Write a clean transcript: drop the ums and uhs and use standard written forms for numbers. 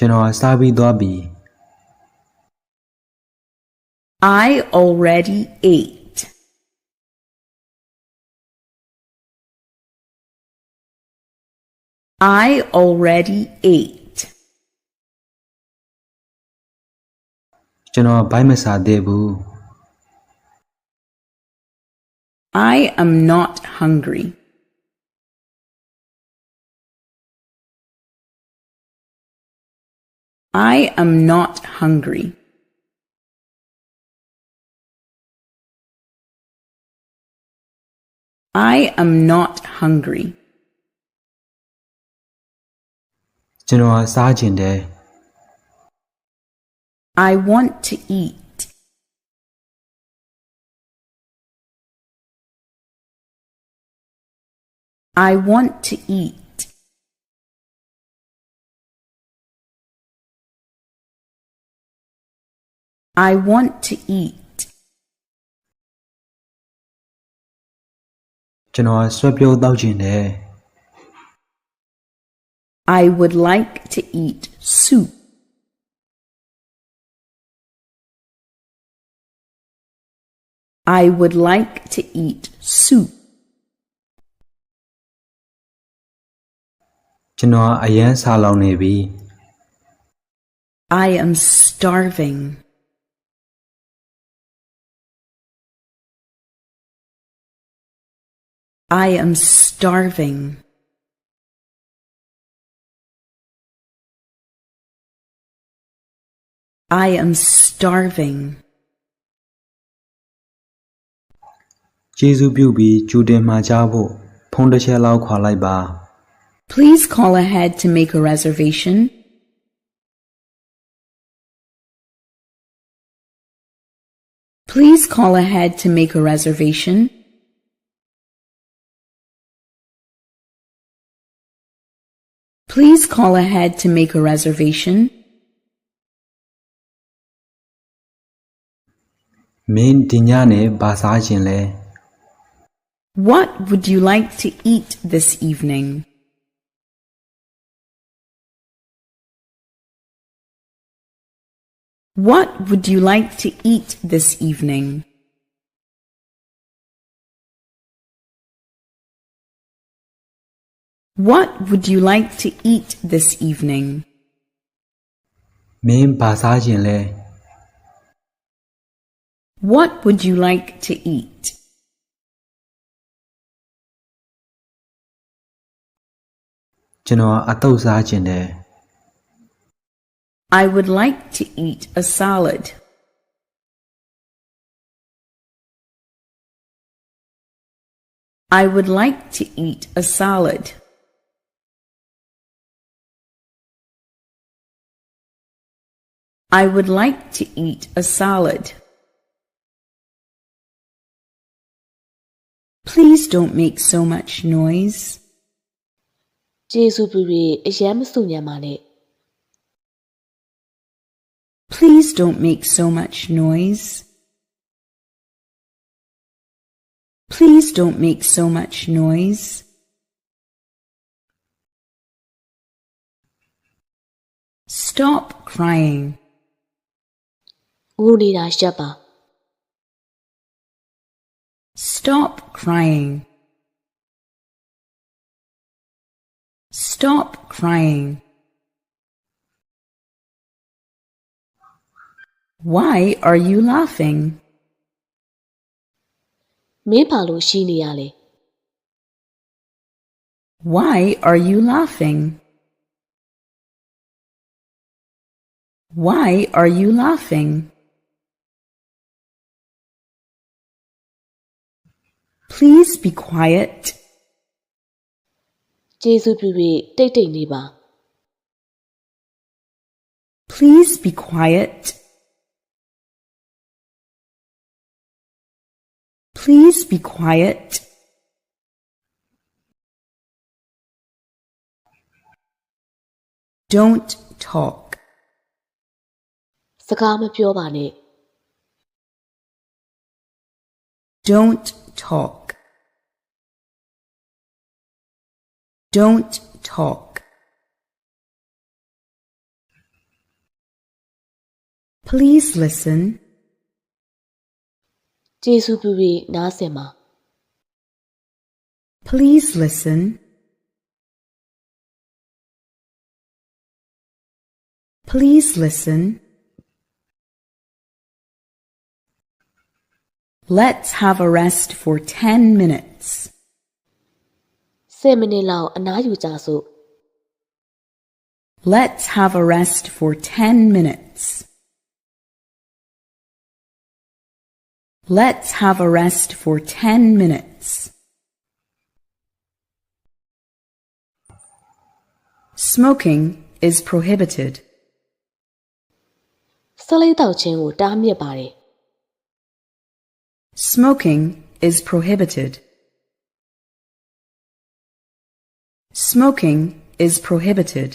ကျွန်တော်စားပြီးသွားပြီ I already ate. I already ate. ကျွန်တော်ဘိုက်မစားသေးဘူး I am not hungry. I am not hungry. I am not hungry. ကျွန်တော်စားချင်တယ် I want to eat. I want to eat. I want to eat. ကျွန်တော်ဆွဲပြုတ်တောက်ချင်တယ် I would like to eat soup. I would like to eat soup. ကျွန်တော်အရန်စားလောင်နေပြီ I am starving. I am starving. I am starving. ကျေးဇူးပြုပြီးကြိုတင်မှာကြားဖို့ဖုန်းတစ်ချက်လောက်ခွာလိုက်ပါ Please call ahead to make a reservation. Please call ahead to make a reservation. Please call ahead to make a reservation. မင်းဒီညနေဘာစားချင်လဲ What would you like to eat this evening? What would you like to eat this evening? What would you like to eat this evening? မင်းဘာစားချင်လဲ What would you like to eat? ။ကျွန်တော်အတုပ်စားချင်တယ် I would like to eat a salad. I would like to eat a salad. I would like to eat a salad. Please don't make so much noise. ကျေးဇူးပြုပြီးအယမ်းမဆူညံပါနဲ့ Please don't make so much noise. Please don't make so much noise. Stop crying. ငိုနေတာရပ်ပါ Stop crying. Stop crying. Why are you laughing? မင်းဘာလို့ရှိနေရလဲ Why are you laughing? Why are you laughing? Please be quiet. ကျေးဇူးပြုပြီးတိတ်တိတ်နေပါ Please be quiet. Please be quiet. Don't talk. စကားမပြောပါနဲ့ Don't talk. Don't talk. Please listen. ကျေးဇူးပြု၍နားဆင်ပါ Please listen. Please listen. Let's have a rest for 10 minutes. 10 မိနစ်လောက်အနားယူကြစို့ Let's have a rest for 10 minutes. Let's have a rest for 10 minutes. Smoking is prohibited. ဆလိပ်တောက်ခြင်းကိုတားမြစ်ပါတယ် Smoking is prohibited. Smoking is prohibited.